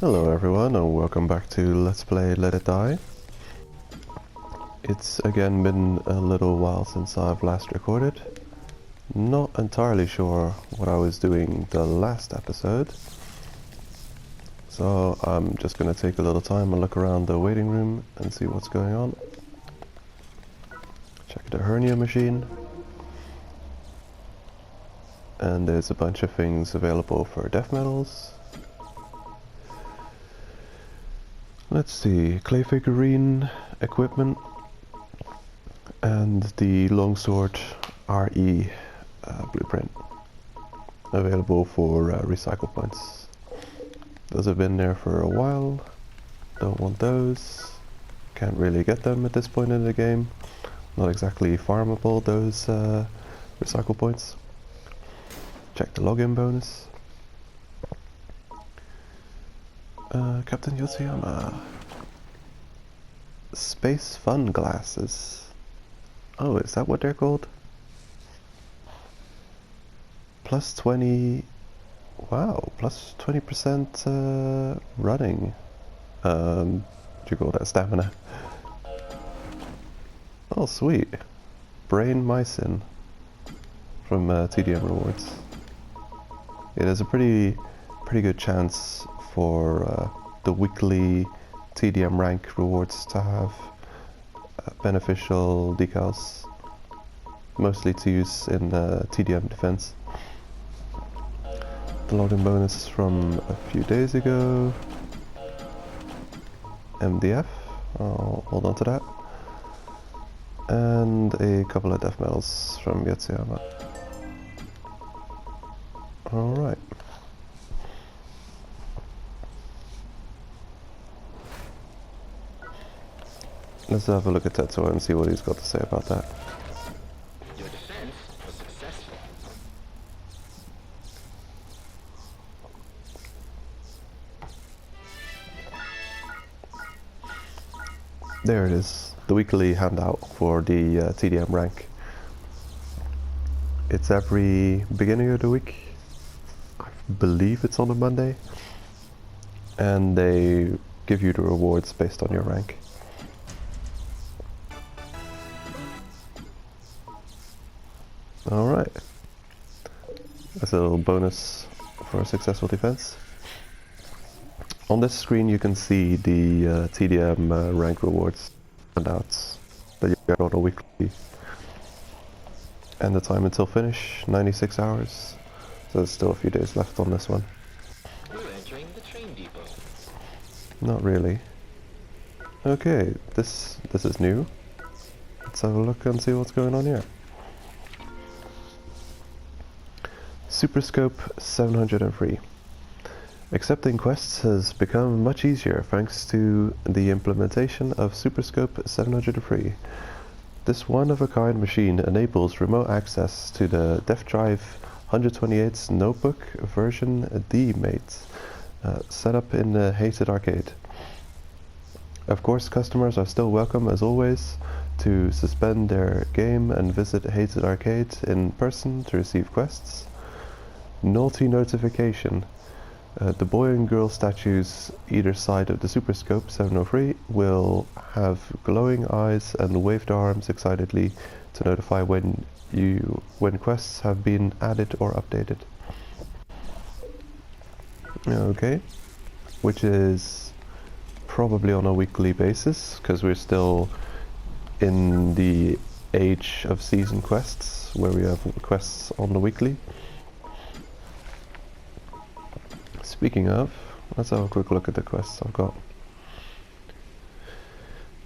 Hello everyone and welcome back to Let's Play Let It Die. It's again been a little while since I've last recorded. Not entirely sure what I was doing the last episode. So I'm just gonna take a little time and look around the waiting room and see what's going on. Check the hernia machine. And there's a bunch of things available for death metals. Let's see, clay figurine equipment and the longsword RE blueprint available for recycle points. Those have been there for a while. Don't want those. Can't really get them at this point in the game. Not exactly farmable, those recycle points. Check the login bonus. Captain Yotsuyama. Space Fun glasses. Oh, is that what they're called? Plus 20... Wow, plus 20% running. What do you call that? Stamina. Oh, sweet. Brain Mycin from TDM rewards. Yeah, there's a pretty good chance for the weekly TDM rank rewards to have beneficial decals, mostly to use in TDM defense. The login bonus from a few days ago. MDF, I'll hold on to that. And a couple of death medals from Yotsuyama. Alright. Let's have a look at Tetsuo and see what he's got to say about that. Your defense was successful. There it is, the weekly handout for the TDM rank. It's every beginning of the week. I believe it's on a Monday. And they give you the rewards based on your rank. Alright. That's a little bonus for a successful defense. On this screen you can see the TDM rank rewards handouts that you get on a weekly. And the time until finish, 96 hours. So there's still a few days left on this one. We're entering the train depot. Not really. Okay, this is new. Let's have a look and see what's going on here. Superscope 703. Accepting quests has become much easier thanks to the implementation of Superscope 703. This one-of-a-kind machine enables remote access to the DevDrive 128's notebook version D-Mate, set up in the Hated Arcade. Of course, customers are still welcome, as always, to suspend their game and visit Hated Arcade in person to receive quests. Naughty notification. The boy and girl statues either side of the Superscope 703 will have glowing eyes and wave their arms excitedly to notify when quests have been added or updated. Okay, which is probably on a weekly basis because we're still in the age of season quests where we have quests on the weekly. Speaking of, let's have a quick look at the quests I've got.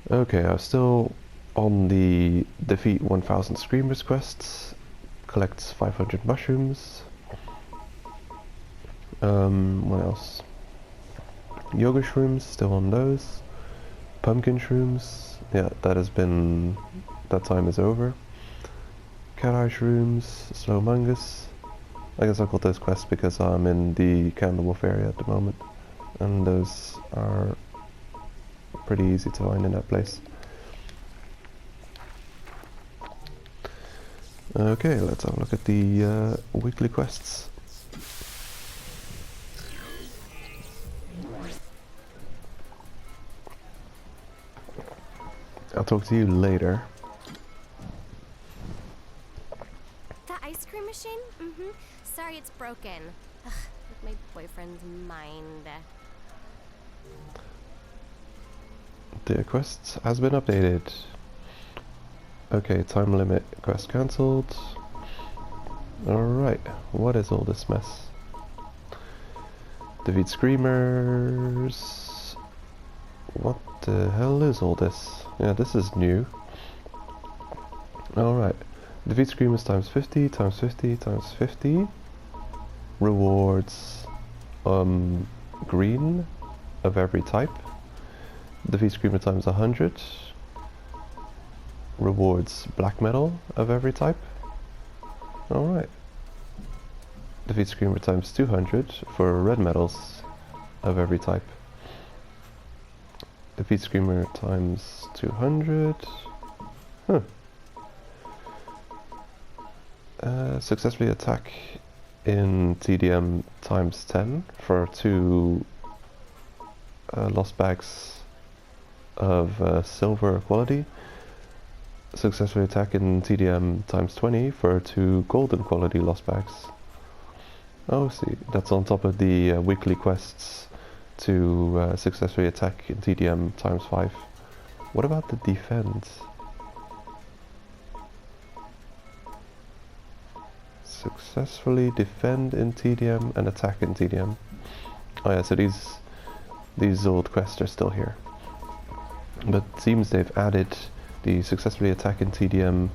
Okay, I'm still on the defeat 1000 screamers quests, collect 500 mushrooms. What else? Yoga shrooms, still on those. Pumpkin shrooms, yeah, that time is over. Cat eye shrooms, slow mungus. I guess I got those quests because I'm in the Candlewolf area at the moment, and those are pretty easy to find in that place. Okay, let's have a look at the weekly quests. I'll talk to you later. The ice cream machine? Mm-hmm. Sorry it's broken. Ugh, like my boyfriend's mind. The quest has been updated. Okay, time limit. Quest cancelled. Alright, what is all this mess? Defeat screamers. What the hell is all this? Yeah, this is new. Alright. Defeat screamers times 50, times 50, times 50. Rewards green of every type. Defeat screamer times 100. Rewards black metal of every type. Alright. Defeat screamer times 200 for red metals of every type. Defeat screamer times 200. Huh. Successfully attack in TDM times 10 for 2 lost bags of silver quality. Successfully attack in TDM times 20 for 2 golden quality lost bags. Oh, see, that's on top of the weekly quests to successfully attack in TDM times 5. What about the defend? Successfully defend in TDM and attack in TDM. Oh yeah, so these old quests are still here. But it seems they've added the successfully attack in TDM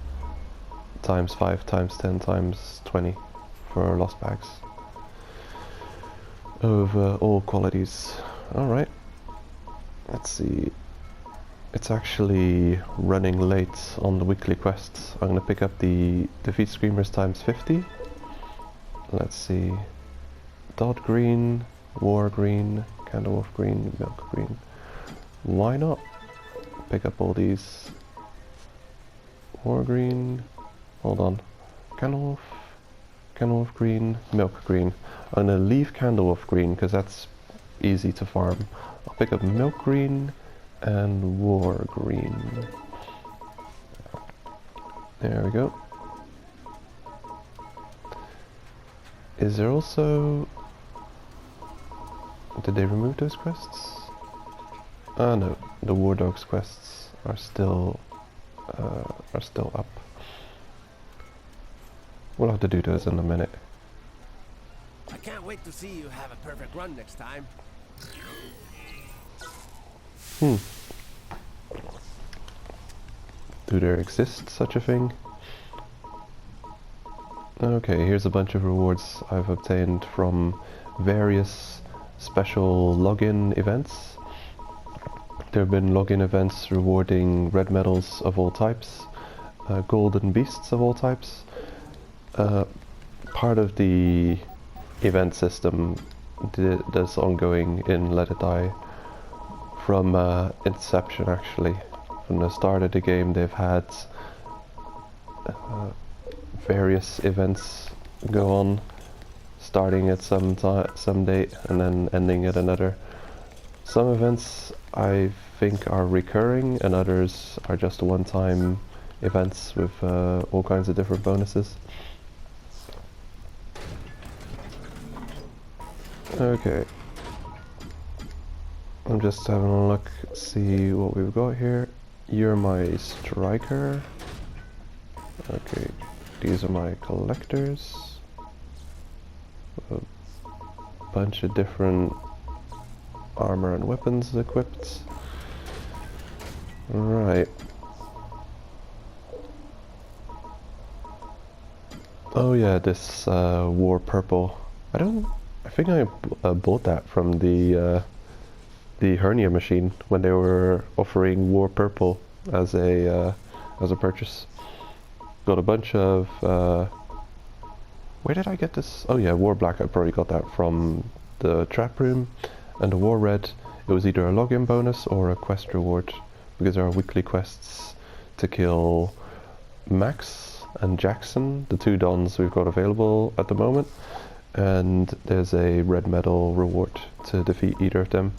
times 5, times 10, times 20 for lost bags of all qualities. Alright, let's see. It's actually running late on the weekly quests. I'm gonna pick up the defeat screamers times 50. Let's see. Dot green, war green, candlewolf green, milk green. Why not pick up all these? War green, hold on. Candlewolf, candlewolf green, milk green. I'm gonna leave candlewolf green because that's easy to farm. I'll pick up milk green and war green. There we go. Is there also... Did they remove those quests? Ah no, the War Dogs quests are still up. We'll have to do those in a minute. I can't wait to see you have a perfect run next time. Do there exist such a thing? Okay, here's a bunch of rewards I've obtained from various special login events. There have been login events rewarding red medals of all types, golden beasts of all types. Part of the event system that's ongoing in Let It Die from inception, actually. From the start of the game they've had various events go on, starting at some date and then ending at another. Some events I think are recurring and others are just one-time events with all kinds of different bonuses. Okay. I'm just having a look, see what we've got here. You're my striker. Okay, these are my collectors. A bunch of different armor and weapons equipped. Right. Oh yeah, this war purple. I think I bought that from the hernia machine when they were offering war purple as a purchase. Got a bunch of where did I get this? Oh yeah, war black. I probably got that from the trap room, and the war red. It was either a login bonus or a quest reward because there are weekly quests to kill Max and Jackson, the 2 dons we've got available at the moment, and there's a red medal reward to defeat either of them.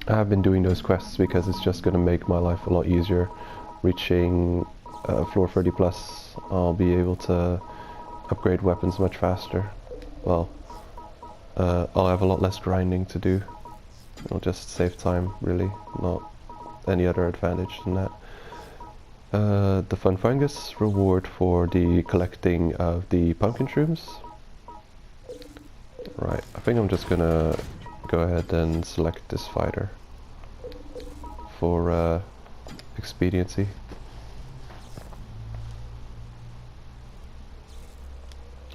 I have been doing those quests because it's just going to make my life a lot easier. Reaching floor 30 plus, I'll be able to upgrade weapons much faster. Well, I'll have a lot less grinding to do. It'll just save time, really, not any other advantage than that. The Fun Fungus reward for the collecting of the pumpkin shrooms. Right, I think I'm just gonna go ahead and select this fighter for expediency.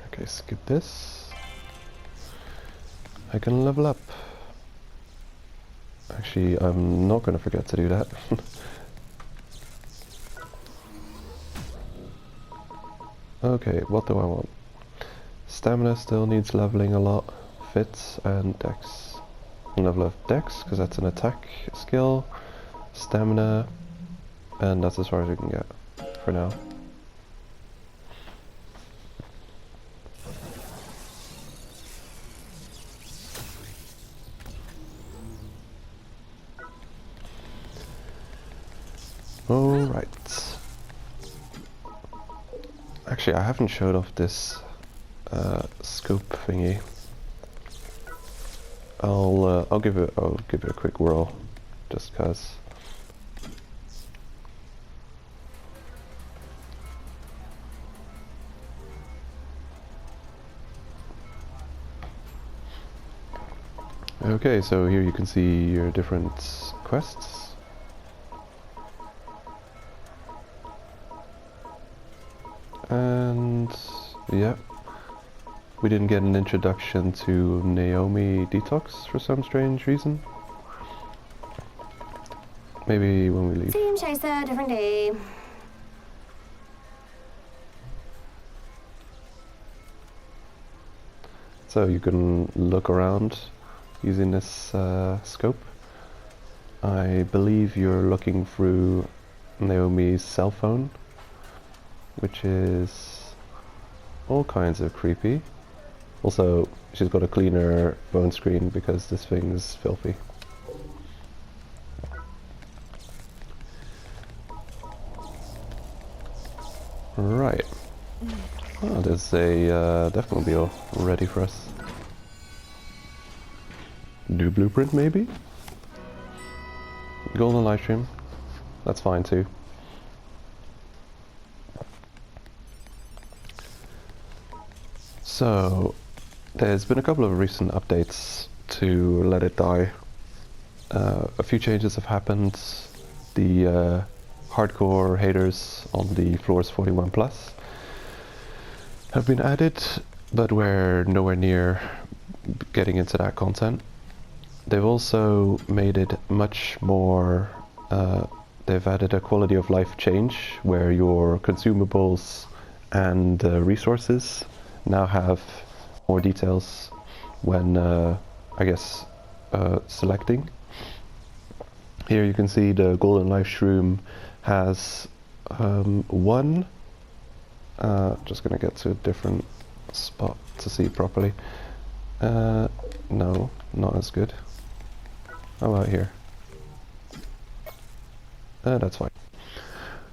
Okay, skip this. I can level up. Actually, I'm not gonna forget to do that. Okay, what do I want? Stamina still needs leveling a lot. Fits and Dex. Level up Dex, because that's an attack skill. Stamina, and that's as far as we can get for now. Alright. Actually, I haven't showed off this scope thingy. I'll give it a quick whirl, just cause. Okay, so here you can see your different quests. And yeah, we didn't get an introduction to Naomi Detox for some strange reason. Maybe when we leave. Same chaser, different day. So you can look around using this scope. I believe you're looking through Naomi's cell phone, which is all kinds of creepy. Also, she's got a cleaner phone screen because this thing is filthy. Right. Oh, there's a Deathmobile ready for us. Do blueprint maybe? Golden live stream. That's fine too. So, there's been a couple of recent updates to Let It Die. A few changes have happened. The hardcore haters on the floors 41 plus have been added, but we're nowhere near getting into that content. They've also made it much more, they've added a quality of life change where your consumables and resources now have more details when, I guess, selecting. Here you can see the Golden Life Shroom has one, just gonna get to a different spot to see properly. No, not as good. How about here? That's fine.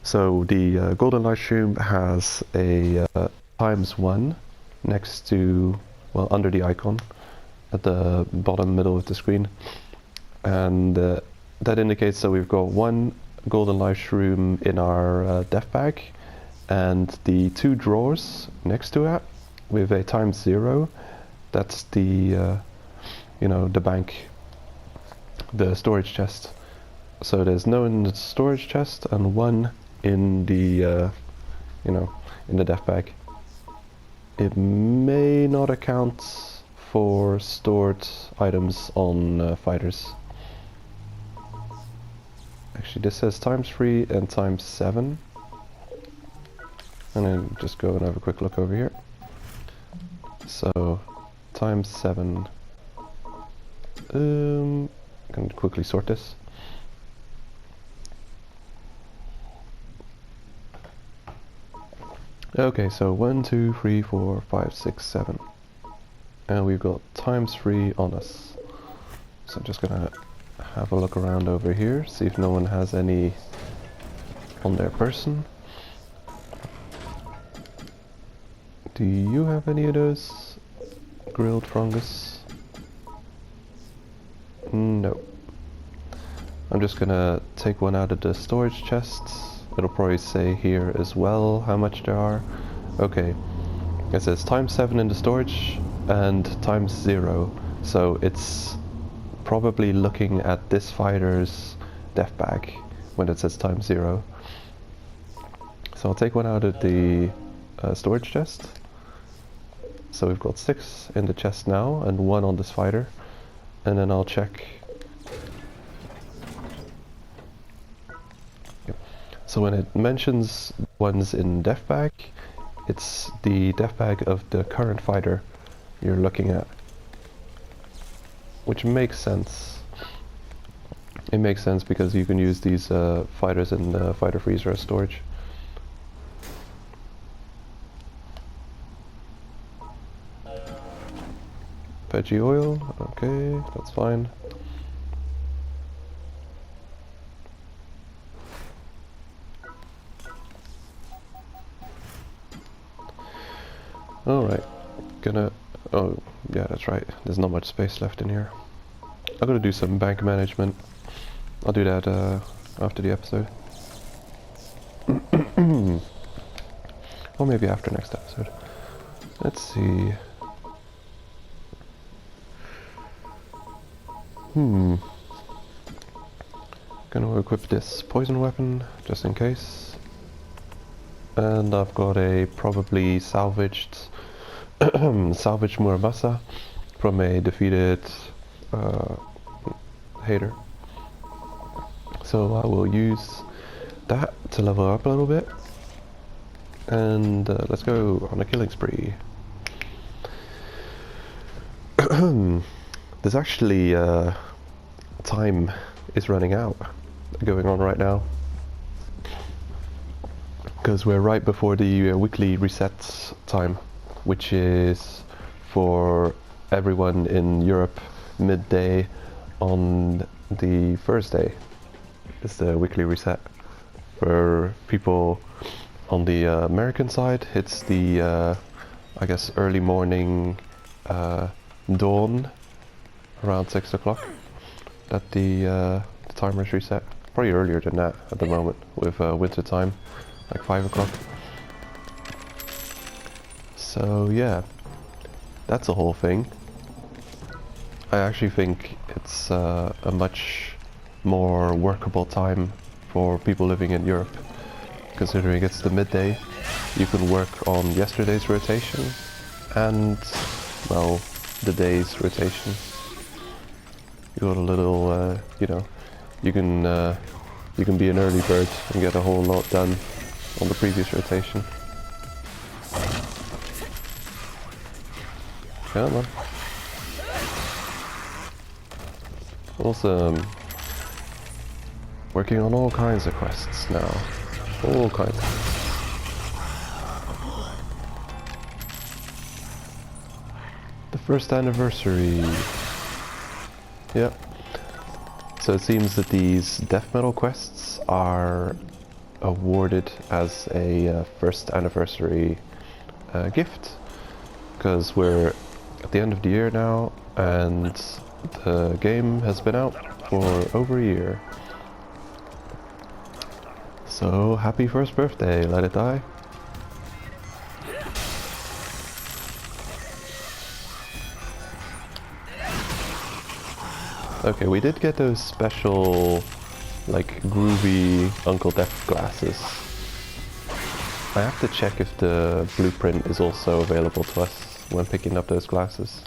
So the Golden Light Shroom has a ×1 next to, well, under the icon at the bottom middle of the screen, and that indicates that we've got one Golden Light Shroom in our dev bag, and the two drawers next to it with a ×0. That's the you know, the bank, the storage chest. So there's no in the storage chest and one in the you know, in the dev bag. It may not account for stored items on fighters. Actually, this says ×3 and ×7. And then just go and have a quick look over here. So ×7. I can quickly sort this. Okay, so 1, 2, 3, 4, 5, 6, 7. And we've got ×3 on us. So I'm just gonna have a look around over here, see if no one has any on their person. Do you have any of those grilled fungus? No. I'm just gonna take one out of the storage chests. It'll probably say here as well how much there are. Okay, it says ×7 in the storage and ×0, so it's probably looking at this fighter's death bag when it says ×0. So I'll take one out of the storage chest. So we've got 6 in the chest now and 1 on this fighter, and then I'll check. Yep. So when it mentions ones in death bag, it's the death bag of the current fighter you're looking at, which makes sense. It makes sense because you can use these fighters in the fighter freezer as storage. Veggie oil, okay, that's fine. Alright, oh yeah, that's right, there's not much space left in here. I'm gonna do some bank management. I'll do that after the episode. Or maybe after next episode. Let's see. Gonna equip this poison weapon, just in case. And I've got a probably salvaged Muramasa from a defeated hater. So I will use that to level up a little bit. And let's go on a killing spree. There's actually time is running out going on right now, because we're right before the weekly resets time, which is for everyone in Europe midday on the Thursday. It's the weekly reset. For people on the American side, it's the I guess early morning dawn around 6 o'clock that the timer's reset. Probably earlier than that at the moment with winter time, like 5 o'clock. So yeah, that's the whole thing. I actually think it's a much more workable time for people living in Europe, considering it's the midday. You can work on yesterday's rotation and, well, the day's rotation. You got a little, you know, you can be an early bird and get a whole lot done on the previous rotation. Come on. Awesome. Working on all kinds of quests now. All kinds. The first anniversary. Yep. So it seems that these death metal quests are awarded as a first anniversary gift, because we're at the end of the year now and the game has been out for over a year. So happy first birthday, let it die. Okay, we did get those special, like, groovy Uncle Death glasses. I have to check if the blueprint is also available to us when picking up those glasses.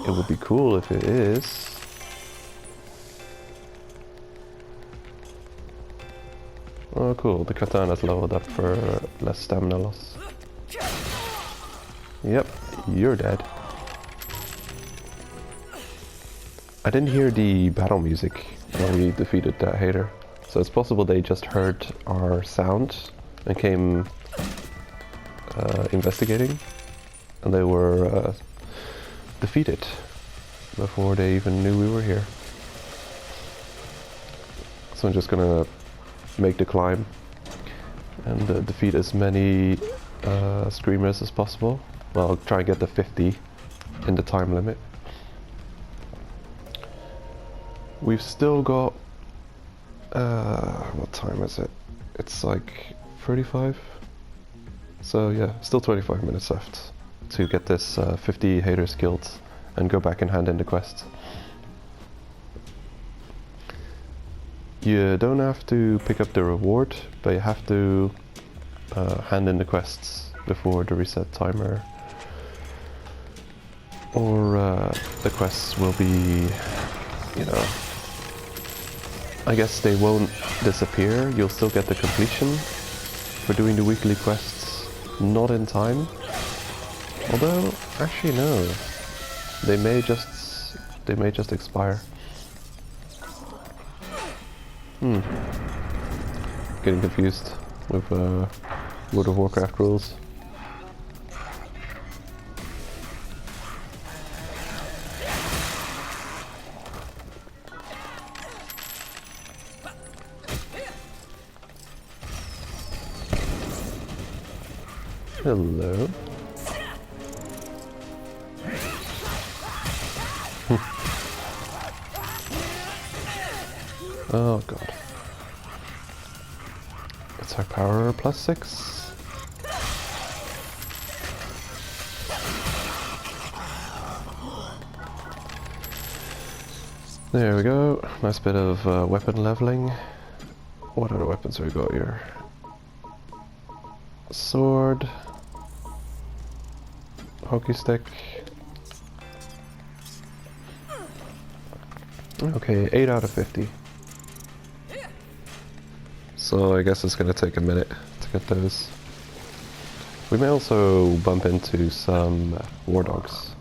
It would be cool if it is. Oh cool, the katana's leveled up for less stamina loss. Yep, you're dead. I didn't hear the battle music when we defeated that hater, so it's possible they just heard our sound and came investigating, and they were defeated before they even knew we were here. So I'm just gonna make the climb and defeat as many screamers as possible. Well, I'll try and get the 50 in the time limit. We've still got what time is it? It's like 35. So yeah, still 25 minutes left to get this 50 haters killed and go back and hand in the quest. You don't have to pick up the reward, but you have to hand in the quests before the reset timer, or the quests will be, you know, I guess they won't disappear. You'll still get the completion for doing the weekly quests, not in time. Although, actually no, they may just expire. Getting confused with World of Warcraft rules. Hello. Oh god. Attack power +6. There we go. Nice bit of weapon leveling. What other weapons have we got here? Sword. Hockey stick. Okay, 8 out of 50. So I guess it's gonna take a minute to get those. We may also bump into some war dogs.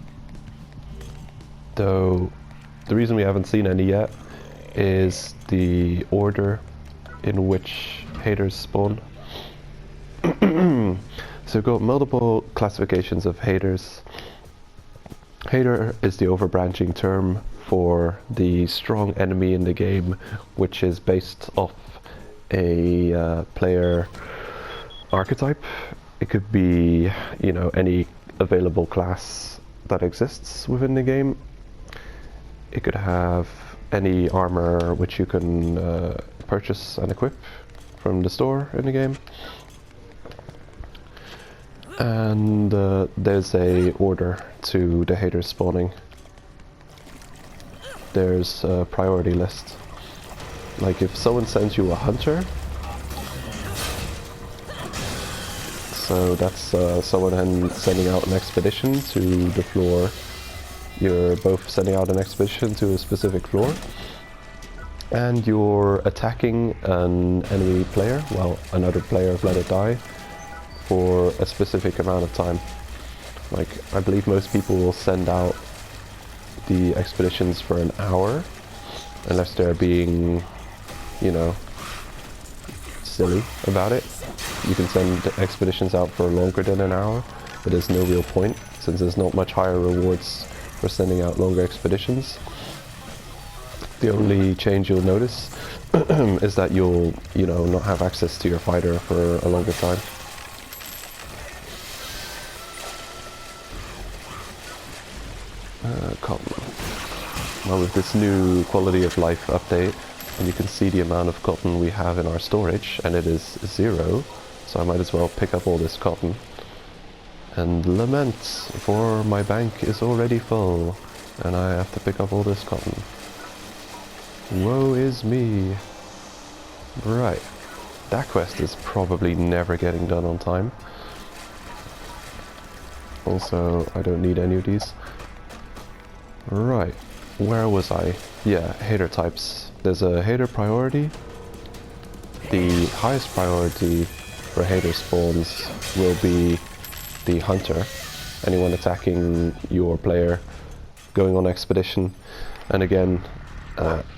Though the reason we haven't seen any yet is the order in which haters spawn. So we've got multiple classifications of haters. Hater is the overbranching term for the strong enemy in the game, which is based off a player archetype. It could be, you know, any available class that exists within the game. It could have any armor which you can purchase and equip from the store in the game. And there's a order to the haters spawning. There's a priority list. Like if someone sends you a hunter, so that's someone sending out an expedition to the floor. You're both sending out an expedition to a specific floor, and you're attacking an enemy player, well, another player have let it die, for a specific amount of time. Like, I believe most people will send out the expeditions for an hour, unless they're being, you know, silly about it. You can send expeditions out for longer than an hour, but there's no real point, since there's not much higher rewards for sending out longer expeditions. The only change you'll notice is that you'll, you know, not have access to your fighter for a longer time. Cotton. Well, with this new quality of life update, and you can see the amount of cotton we have in our storage, and it is 0, so I might as well pick up all this cotton and lament, for my bank is already full and I have to pick up all this cotton. Woe is me. Right, that quest is probably never getting done on time. Also, I don't need any of these. Right, where was I? Yeah, hater types. There's a hater priority. The highest priority for hater spawns will be the hunter. Anyone attacking your player, going on expedition. And again,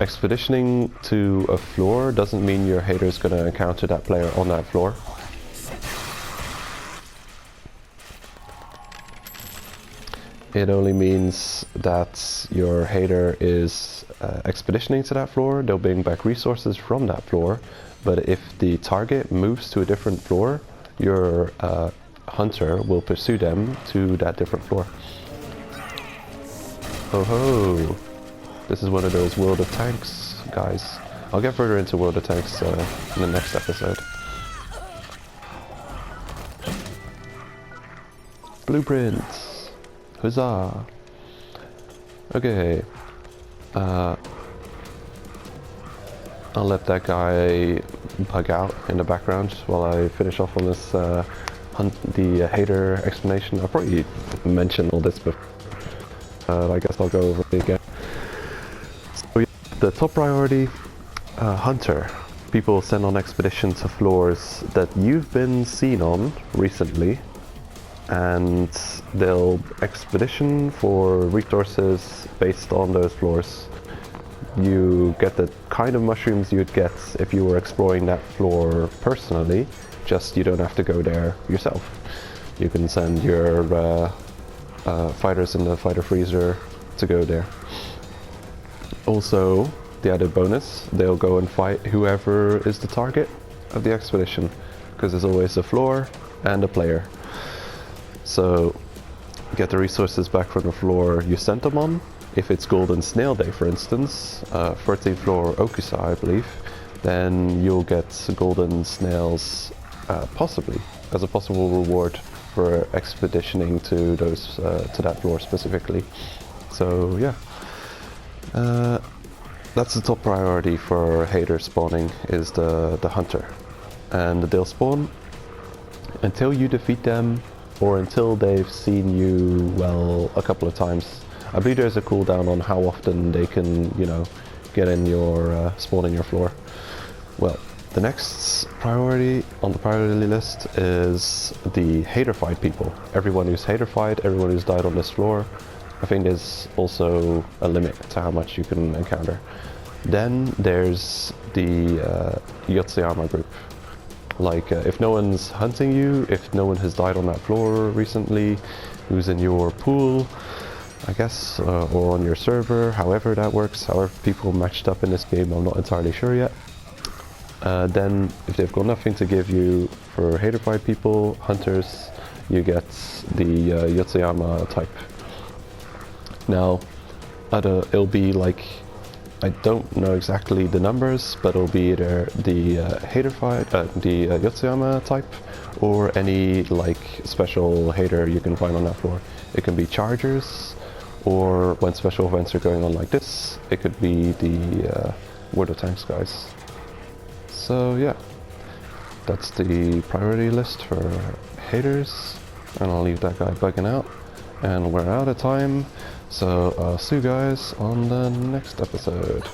expeditioning to a floor doesn't mean your hater is going to encounter that player on that floor. it only means that your hater is expeditioning to that floor. They'll bring back resources from that floor, but if the target moves to a different floor, your hunter will pursue them to that different floor. Oh ho! This is one of those World of Tanks guys. I'll get further into World of Tanks in the next episode. Blueprints! Huzzah! Okay. I'll let that guy bug out in the background while I finish off on this the hater explanation. I'll probably mention all this before. I guess I'll go over it again. So yeah, the top priority, hunter. People send on expedition to floors that you've been seen on recently, and they'll expedition for resources based on those floors. You get the kind of mushrooms you'd get if you were exploring that floor personally, just you don't have to go there yourself. You can send your fighters in the fighter freezer to go there. Also, the added bonus, they'll go and fight whoever is the target of the expedition, because there's always a floor and a player. So, get the resources back from the floor you sent them on. If it's Golden Snail Day, for instance, 13th floor Okusa, I believe, then you'll get golden snails, possibly, as a possible reward for expeditioning to those to that floor specifically. So yeah, that's the top priority for hater spawning, is the hunter, and they'll spawn until you defeat them or until they've seen you, well, a couple of times. I believe there's a cooldown on how often they can, you know, get in your spawn in your floor. Well, the next priority on the priority list is the hater-fied people. Everyone who's hater-fied, everyone who's died on this floor. I think there's also a limit to how much you can encounter. Then there's the Yotsuyama group. Like, if no one's hunting you, if no one has died on that floor recently, who's in your pool, I guess, or on your server, however that works, however people matched up in this game, I'm not entirely sure yet. Then, if they've got nothing to give you for hater-fied people, hunters, you get the Yotsuyama type. Now, it'll be like, I don't know exactly the numbers, but it'll be either the the Yotsuyama type, or any like special hater you can find on that floor. It can be chargers, or when special events are going on like this, it could be the World of Tanks guys. So yeah, that's the priority list for haters, and I'll leave that guy bugging out, and we're out of time, so I'll see you guys on the next episode.